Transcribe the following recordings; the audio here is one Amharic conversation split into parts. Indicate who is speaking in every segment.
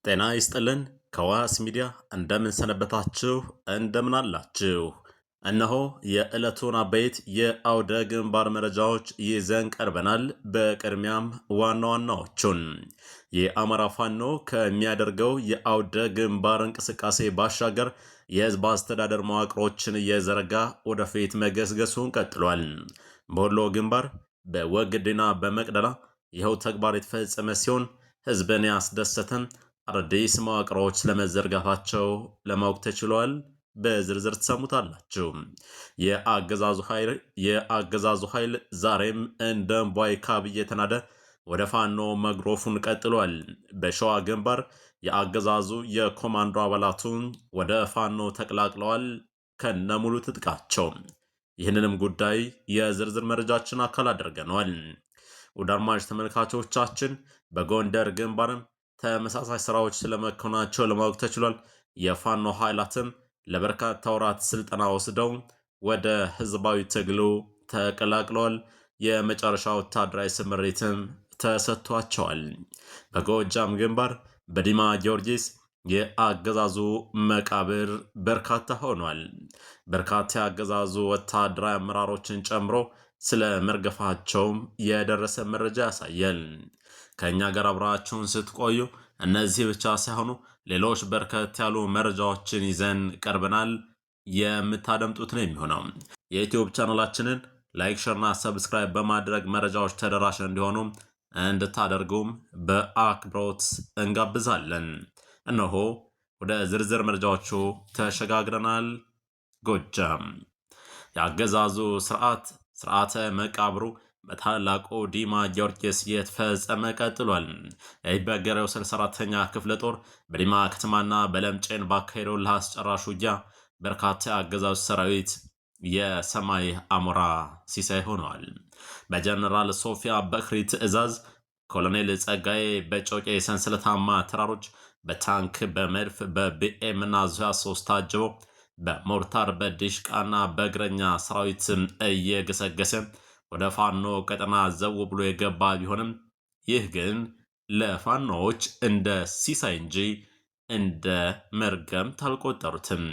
Speaker 1: ጤና ይስጥልን ከዋስ ሚዲያ እንደምን ሰነበታችሁ እንደምን አላችሁ። እነሆ የዕለቱን አበይት የአውደ ግንባር መረጃዎች ይዘን ቀርበናል። በቅድሚያም ዋና ዋናዎቹን የአማራ ፋኖ ከሚያደርገው የአውደ ግንባር እንቅስቃሴ ባሻገር የህዝብ አስተዳደር መዋቅሮችን እየዘረጋ ወደፊት መገስገሱን ቀጥሏል። በወሎ ግንባር በወግድና በመቅደላ ይኸው ተግባር የተፈጸመ ሲሆን ህዝብን ያስደሰተን አዳዲስ መዋቅሮች ስለመዘርጋታቸው ለማወቅ ተችሏል። በዝርዝር ትሰሙታላችሁ። የአገዛዙ ኃይል ዛሬም እንደ እምቧይ ካብ እየተናደ ወደ ፋኖ መግሮፉን ቀጥሏል። በሸዋ ግንባር የአገዛዙ የኮማንዶ አባላቱ ወደ ፋኖ ተቀላቅለዋል ከነሙሉ ትጥቃቸው። ይህንንም ጉዳይ የዝርዝር መረጃችን አካል አድርገነዋል። ወደ አድማጭ ተመልካቾቻችን በጎንደር ግንባርም ተመሳሳይ ስራዎች ስለመከናቸው ለማወቅ ተችሏል። የፋኖ ኃይላትም ለበርካታ ወራት ስልጠና ወስደው ወደ ህዝባዊ ትግሉ ተቀላቅለዋል። የመጨረሻ ወታደራዊ ስምሪትም ተሰጥቷቸዋል። በጎጃም ግንባር በዲማ ጊዮርጊስ የአገዛዙ መቃብር በርካታ ሆኗል። በርካታ የአገዛዙ ወታደራዊ አመራሮችን ጨምሮ ስለ መርገፋቸውም የደረሰ መረጃ ያሳያል። ከእኛ ጋር አብራችሁን ስትቆዩ እነዚህ ብቻ ሳይሆኑ ሌሎች በርከት ያሉ መረጃዎችን ይዘን ቀርበናል። የምታደምጡት ነው የሚሆነው። የዩቲዩብ ቻናላችንን ላይክ፣ ሸርና ሰብስክራይብ በማድረግ መረጃዎች ተደራሽ እንዲሆኑ እንድታደርጉም በአክብሮት እንጋብዛለን። እነሆ ወደ ዝርዝር መረጃዎቹ ተሸጋግረናል። ጎጃም የአገዛዙ ስርዓተ መቃብሩ በታላቁ ዲማ ጊዮርጊስ የተፈጸመ ቀጥሏል። የይበገሬው 64ኛ ክፍለ ጦር በዲማ ከተማና በለምጨን ባካሄደው ለአስጨራሽ ውጊያ በርካታ የአገዛዙ ሰራዊት የሰማይ አሞራ ሲሳይ ሆነዋል። በጀነራል ሶፊያ በክሪ ትዕዛዝ ኮሎኔል ጸጋዬ በጮቄ ሰንሰለታማ ተራሮች በታንክ በመድፍ በቢኤም እና ዙ 3 ታጅበው በሞርታር በዲሽቃና በእግረኛ ሰራዊት እየገሰገሰ ወደ ፋኖ ቀጠና ዘው ብሎ የገባ ቢሆንም ይህ ግን ለፋኖዎች እንደ ሲሳይ እንጂ እንደ መርገምት አልቆጠሩትም።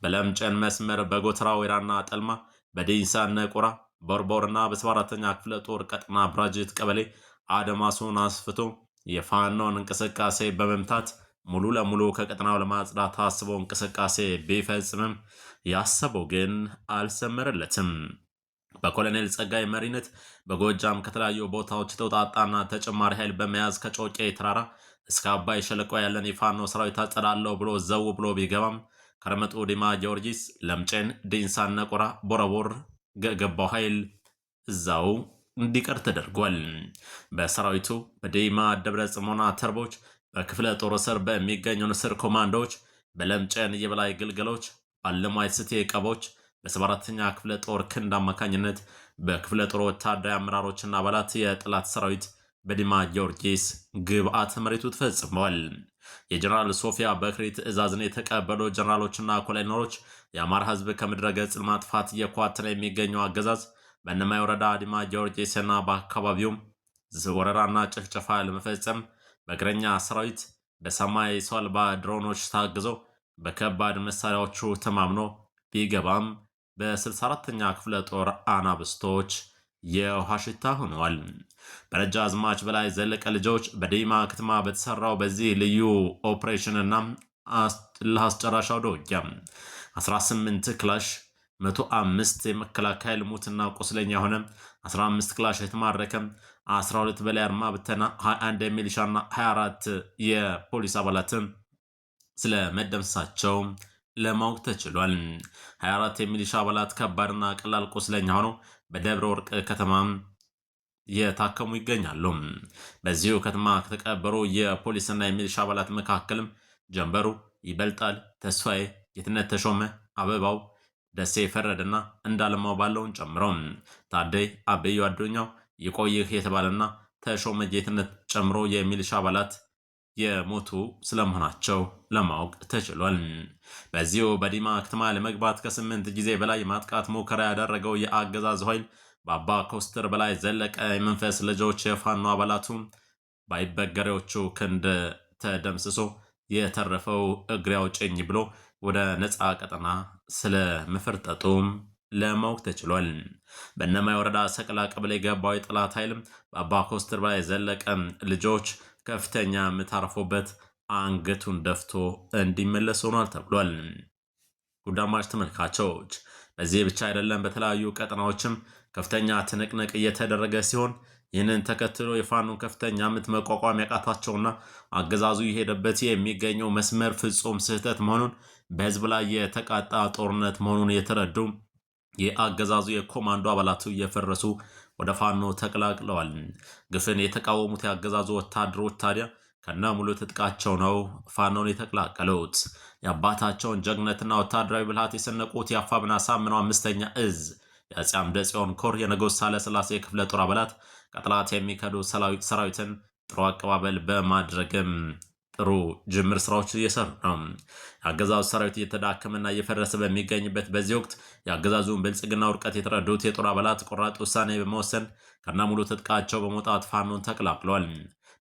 Speaker 1: በለምጨን መስመር በጎተራ ወይራና ጠልማ በዲንሳ ነቁራ ቦርቦርና በ74ኛ ክፍለ ጦር ቀጠና ብራጅት ቀበሌ አደማሱን አስፍቶ የፋኖን እንቅስቃሴ በመምታት ሙሉ ለሙሉ ከቀጠናው ለማጽዳት አስበው እንቅስቃሴ ቢፈጽምም ያሰበው ግን አልሰመረለትም። በኮሎኔል ጸጋይ መሪነት በጎጃም ከተለያዩ ቦታዎች ተውጣጣና ተጨማሪ ኃይል በመያዝ ከጮቄ ተራራ እስከ አባይ ሸለቆ ያለን የፋኖ ሰራዊት አጸዳለሁ ብሎ ዘው ብሎ ቢገባም ከረመጡ ዲማ ጊዮርጊስ፣ ለምጨን፣ ዲንሳ ነቆራ፣ ቦረቦር ገባው ኃይል እዛው እንዲቀር ተደርጓል። በሰራዊቱ በዲማ ደብረ ጽሞና ተርቦች በክፍለ ጦር ስር በሚገኙ ንስር ኮማንዶዎች በለምጨን የበላይ ግልገሎች ባለማየት ስቴ ቀቦች በ74ኛ ክፍለ ጦር ክንድ አማካኝነት በክፍለ ጦር ወታደራዊ አመራሮችና አባላት የጠላት ሰራዊት በዲማ ጊዮርጊስ ግብአት መሬቱ ተፈጽመዋል። የጀነራል ሶፊያ በክሪ ትዕዛዝን የተቀበሉ ጀነራሎችና ኮሎኔሎች የአማራ ህዝብ ከምድረ ገጽ ማጥፋት እየኳተነ የሚገኘው አገዛዝ በእነማይ ወረዳ ዲማ ጊዮርጊስና በአካባቢውም ወረራና ጭፍጨፋ ለመፈጸም በእግረኛ ሰራዊት በሰማይ ሰው አልባ ድሮኖች ታግዘው በከባድ መሳሪያዎቹ ተማምኖ ቢገባም በ64ኛ ክፍለ ጦር አናብስቶች የውሃ ሽታ ሆነዋል። በደጃዝማች በላይ ዘለቀ ልጆች በዲማ ከተማ በተሰራው በዚህ ልዩ ኦፕሬሽንና ለአስጨራሽ አውደ ውጊያ 18 ክላሽ 105 የመከላከያ ሙትና ቁስለኛ ሆነ፣ 15 ክላሽ የተማረከ፣ 12 በላይ አርማ ብተና፣ 21 የሚሊሻና 24 የፖሊስ አባላትን ስለ መደምሰሳቸው ለማወቅ ተችሏል። 24 የሚሊሻ አባላት ከባድና ቀላል ቁስለኛ ሆነው በደብረ ወርቅ ከተማ የታከሙ ይገኛሉ። በዚሁ ከተማ ከተቀበሩ የፖሊስና የሚሊሻ አባላት መካከልም ጀንበሩ ይበልጣል፣ ተስፋዬ፣ ጌትነት ተሾመ፣ አበባው ደሴ ፈረደና እንዳለማው ባለውን ጨምሮ ታደይ አበዩ አዱኛው ይቆይህ የተባለና ተሾመ ጌትነት ጨምሮ የሚሊሻ አባላት የሞቱ ስለመሆናቸው ለማወቅ ተችሏል። በዚሁ በዲማ ከተማ ለመግባት ከ8 ጊዜ በላይ ማጥቃት ሙከራ ያደረገው የአገዛዙ ኃይል በአባ ኮስተር በላይ ዘለቀ የመንፈስ ልጆች የፋኖ አባላቱ ባይበገሬዎቹ ክንድ ተደምስሶ የተረፈው እግሬ አውጭኝ ብሎ ወደ ነፃ ቀጠና ስለ መፈርጠጡም ለማወቅ ተችሏል። በእነማይ ወረዳ ሰቅላ ቀበሌ የገባው የጠላት ኃይልም በአባ ኮስትር በላይ ዘለቀ ልጆች ከፍተኛ ምት አርፎበት አንገቱን ደፍቶ እንዲመለስ ሆኗል ተብሏል። ጉዳማች ተመልካቾች በዚህ ብቻ አይደለም፣ በተለያዩ ቀጠናዎችም ከፍተኛ ትንቅንቅ እየተደረገ ሲሆን ይህንን ተከትሎ የፋኖን ከፍተኛ ምት መቋቋም ያቃታቸውና አገዛዙ የሄደበት የሚገኘው መስመር ፍጹም ስህተት መሆኑን በህዝብ ላይ የተቃጣ ጦርነት መሆኑን የተረዱ የአገዛዙ የኮማንዶ አባላቱ እየፈረሱ ወደ ፋኖ ተቀላቅለዋል። ግፍን የተቃወሙት የአገዛዙ ወታደሮች ታዲያ ከነ ሙሉ ትጥቃቸው ነው ፋኖን የተቀላቀሉት። የአባታቸውን ጀግነትና ወታደራዊ ብልሃት የሰነቁት የአፋብና ሳምነው አምስተኛ እዝ የአፄ አምደ ጽዮን ኮር የንጉሥ ሳህለሥላሴ ክፍለ ጦር አባላት ከጠላት የሚከዱ ሰራዊትን ጥሩ አቀባበል በማድረግም ጥሩ ጅምር ስራዎች እየሰሩ ነው። የአገዛዙ ሰራዊት እየተዳከመና እየፈረሰ በሚገኝበት በዚህ ወቅት የአገዛዙን ብልጽግና ውድቀት የተረዱት የጦር አባላት ቆራጥ ውሳኔ በመወሰን ከነሙሉ ትጥቃቸው በመውጣት ፋኖን ተቀላቅሏል።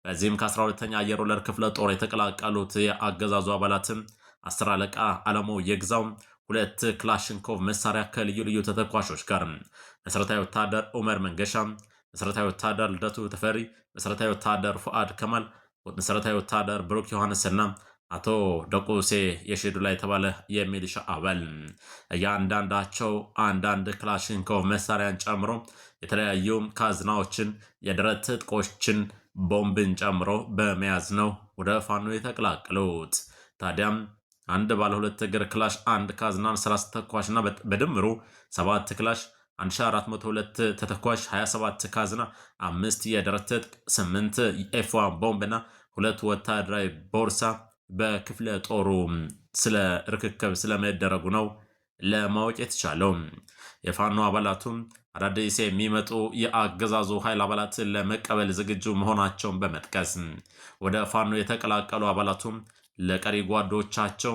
Speaker 1: በዚህም ከ12ኛ አየር ወለድ ክፍለ ጦር የተቀላቀሉት የአገዛዙ አባላትም 10 አለቃ አለሞ የግዛው ሁለት ክላሽንኮቭ መሳሪያ ከልዩ ልዩ ተተኳሾች ጋር መሰረታዊ ወታደር ኡመር መንገሻ፣ መሰረታዊ ወታደር ልደቱ ተፈሪ፣ መሰረታዊ ወታደር ፉአድ ከማል፣ መሰረታዊ ወታደር ብሩክ ዮሐንስና አቶ ደቁሴ የሽዱ ላይ የተባለ የሚሊሻ አባል እያንዳንዳቸው አንዳንድ ክላሽንኮቭ መሳሪያን ጨምሮ የተለያዩ ካዝናዎችን፣ የደረት ትጥቆችን፣ ቦምብን ጨምሮ በመያዝ ነው ወደ ፋኖ የተቀላቀሉት። ታዲያም አንድ ባለ ሁለት እግር ክላሽ፣ አንድ ካዝናን 30 ተተኳሽና በድምሩ 7 ክላሽ 1402 ተተኳሽ 27 ካዝና 5 የደረት ትጥቅ 8 ኤፍ1 ቦምብና 2 ወታደራዊ ቦርሳ በክፍለ ጦሩ ስለ ርክክብ ስለመደረጉ ነው ለማወቅ የተቻለው። የፋኖ አባላቱም አዳዲስ የሚመጡ የአገዛዙ ኃይል አባላትን ለመቀበል ዝግጁ መሆናቸውን በመጥቀስ ወደ ፋኖ የተቀላቀሉ አባላቱም ለቀሪ ጓዶቻቸው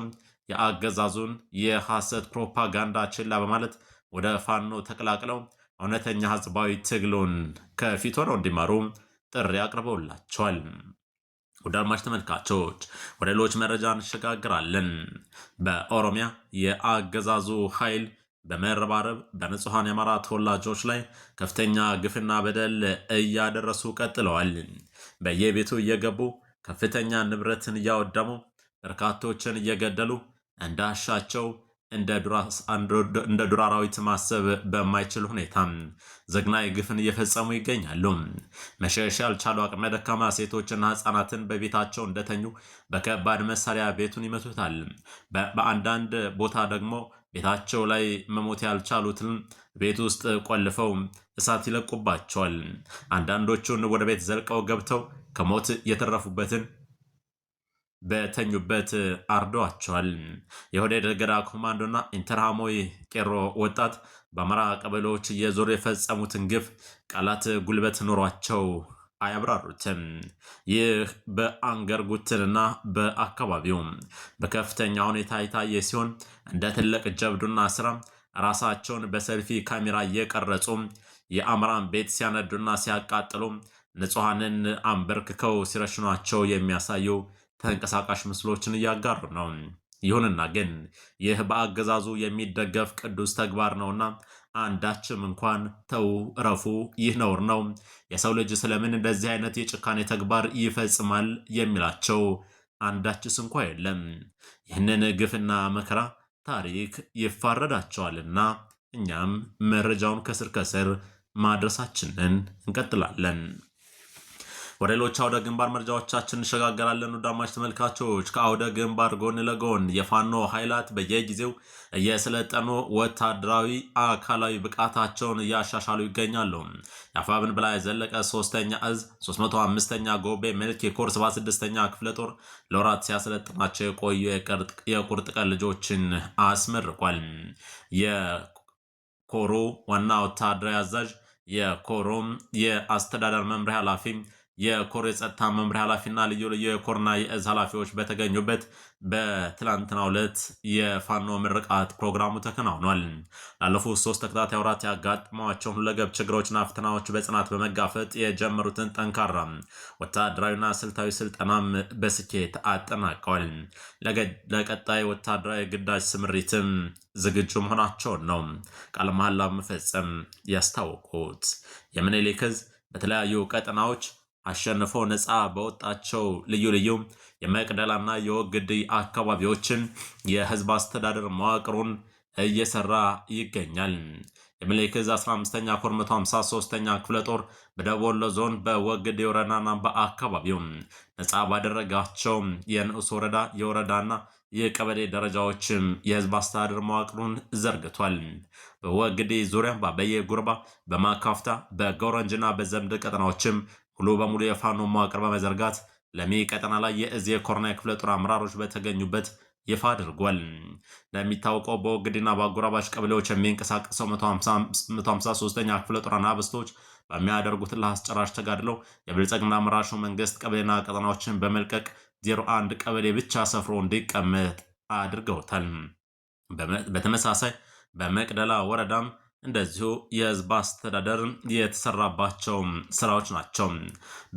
Speaker 1: የአገዛዙን የሐሰት ፕሮፓጋንዳ ችላ በማለት ወደ ፋኖ ተቀላቅለው እውነተኛ ህዝባዊ ትግሉን ከፊት ሆነው እንዲማሩ ጥሪ አቅርበውላቸዋል። ወደ አድማጭ ተመልካቾች ወደ ሌሎች መረጃ እንሸጋግራለን። በኦሮሚያ የአገዛዙ ኃይል በመረባረብ በንጹሐን የአማራ ተወላጆች ላይ ከፍተኛ ግፍና በደል እያደረሱ ቀጥለዋል። በየቤቱ እየገቡ ከፍተኛ ንብረትን እያወደሙ በርካቶችን እየገደሉ እንዳሻቸው እንደ ዱር አራዊት ማሰብ በማይችል ሁኔታ ዘግናይ ግፍን እየፈጸሙ ይገኛሉ። መሸሽ ያልቻሉ አቅመ ደካማ ሴቶችና ህፃናትን በቤታቸው እንደተኙ በከባድ መሳሪያ ቤቱን ይመቱታል። በአንዳንድ ቦታ ደግሞ ቤታቸው ላይ መሞት ያልቻሉትን ቤት ውስጥ ቆልፈው እሳት ይለቁባቸዋል። አንዳንዶቹን ወደ ቤት ዘልቀው ገብተው ከሞት የተረፉበትን በተኙበት አርደዋቸዋል። የሆዴድ ገዳ ኮማንዶና ኢንተርሃሞይ ቄሮ ወጣት በአማራ ቀበሌዎች እየዞሩ የፈጸሙትን ግፍ ቃላት ጉልበት ኖሯቸው አያብራሩትም። ይህ በአንገር ጉትንና በአካባቢው በከፍተኛ ሁኔታ የታየ ሲሆን እንደ ትልቅ ጀብዱና ስራ ራሳቸውን በሰልፊ ካሜራ እየቀረጹ የአማራን ቤት ሲያነዱና ሲያቃጥሉ ንጹሐንን አንበርክከው ሲረሽኗቸው የሚያሳዩ ተንቀሳቃሽ ምስሎችን እያጋሩ ነው። ይሁንና ግን ይህ በአገዛዙ የሚደገፍ ቅዱስ ተግባር ነውና አንዳችም እንኳን ተው ረፉ፣ ይህ ነውር ነው፣ የሰው ልጅ ስለምን እንደዚህ አይነት የጭካኔ ተግባር ይፈጽማል የሚላቸው አንዳችስ እንኳ የለም። ይህንን ግፍና መከራ ታሪክ ይፋረዳቸዋልና እኛም መረጃውን ከስር ከስር ማድረሳችንን እንቀጥላለን። ወደ ሌሎች አውደ ግንባር መረጃዎቻችን እንሸጋገራለን። ወዳማች ተመልካቾች ከአውደ ግንባር ጎን ለጎን የፋኖ ኃይላት በየጊዜው እየሰለጠኑ ወታደራዊ አካላዊ ብቃታቸውን እያሻሻሉ ይገኛሉ። የአፋብን በላይ ዘለቀ 3ኛ እዝ 305ኛ ጎቤ መልክ የኮር 76ኛ ክፍለ ጦር ለወራት ሲያሰለጥናቸው የቆዩ የቁርጥ ቀን ልጆችን አስመርቋል። የኮሩ ዋና ወታደራዊ አዛዥ፣ የኮሩም የአስተዳደር መምሪያ ኃላፊ፣ የኮር የጸጥታ መምሪያ ኃላፊና ልዩ ልዩ የኮርና የእዝ ኃላፊዎች በተገኙበት በትላንትናው ዕለት የፋኖ ምርቃት ፕሮግራሙ ተከናውኗል። ላለፉት 3 ተከታታይ ወራት ያጋጥሟቸውን ሁለገብ ችግሮችና ፈተናዎች በጽናት በመጋፈጥ የጀመሩትን ጠንካራ ወታደራዊና ስልታዊ ስልጠናም በስኬት አጠናቀዋል። ለቀጣይ ወታደራዊ ግዳጅ ስምሪትም ዝግጁ መሆናቸውን ነው ቃለ መሃላ መፈጸም ያስታወቁት። የምኒልክ ዕዝ በተለያዩ ቀጠናዎች አሸንፎ ነፃ በወጣቸው ልዩ ልዩ የመቅደላና የወግዲ አካባቢዎችን የህዝብ አስተዳደር መዋቅሩን እየሰራ ይገኛል። የምኒልክ ዕዝ 15ኛ ኮር 153ኛ ክፍለ ጦር በደቡብ ወሎ ዞን በወግዲ ወረዳና በአካባቢው ነፃ ባደረጋቸው የንዑስ ወረዳ የወረዳና የቀበሌ ደረጃዎችም የህዝብ አስተዳደር መዋቅሩን ዘርግቷል። በወግዲ ዙሪያ በአበየ ጉርባ፣ በማካፍታ፣ በጎረንጅና በዘምድ ቀጠናዎችም ሙሉ በሙሉ የፋኖ መዋቅር በመዘርጋት ለሚ ቀጠና ላይ የእዝ የኮርና የክፍለ ጦር አመራሮች በተገኙበት ይፋ አድርጓል። እንደሚታወቀው በወግዲና በአጎራባች ቀበሌዎች የሚንቀሳቀሰው 153ኛ ክፍለ ጦር አናብስቶች በሚያደርጉት ለአስጨራሽ ተጋድለው የብልጽግና መራሹ መንግስት ቀበሌና ቀጠናዎችን በመልቀቅ 01 ቀበሌ ብቻ ሰፍሮ እንዲቀመጥ አድርገውታል። በተመሳሳይ በመቅደላ ወረዳም እንደዚሁ የህዝብ አስተዳደር የተሰራባቸው ስራዎች ናቸው።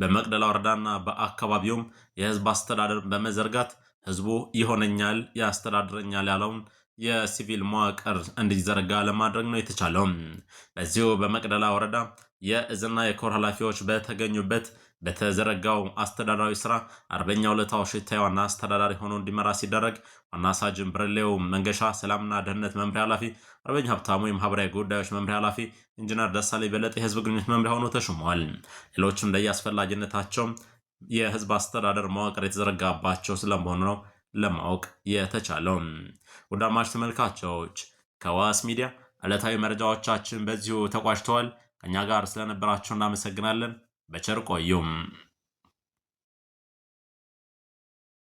Speaker 1: በመቅደላ ወረዳና በአካባቢውም የህዝብ አስተዳደር በመዘርጋት ህዝቡ ይሆነኛል ያስተዳድረኛል ያለውን የሲቪል መዋቅር እንዲዘረጋ ለማድረግ ነው የተቻለው። በዚሁ በመቅደላ ወረዳ የእዝና የኮር ኃላፊዎች በተገኙበት በተዘረጋው አስተዳደራዊ ስራ አርበኛው ለታው ሽታ ዋና አስተዳዳሪ ሆኖ እንዲመራ ሲደረግ ዋና ሳጅን ብርሌው መንገሻ ሰላምና ደህንነት መምሪያ ኃላፊ፣ አርበኛ ሀብታሙ የማህበራዊ ጉዳዮች መምሪያ ኃላፊ፣ ኢንጂነር ደሳሌ በለጠ የህዝብ ግንኙነት መምሪያ ሆኖ ተሹመዋል። ሌሎችም እንደየአስፈላጊነታቸው የህዝብ አስተዳደር መዋቅር የተዘረጋባቸው ስለመሆኑ ነው ለማወቅ የተቻለው። ውድ አድማጭ ተመልካቾች ከዋስ ሚዲያ ዕለታዊ መረጃዎቻችን በዚሁ ተቋጭተዋል። ከኛ ጋር ስለነበራችሁ እናመሰግናለን። በቸር ቆዩም።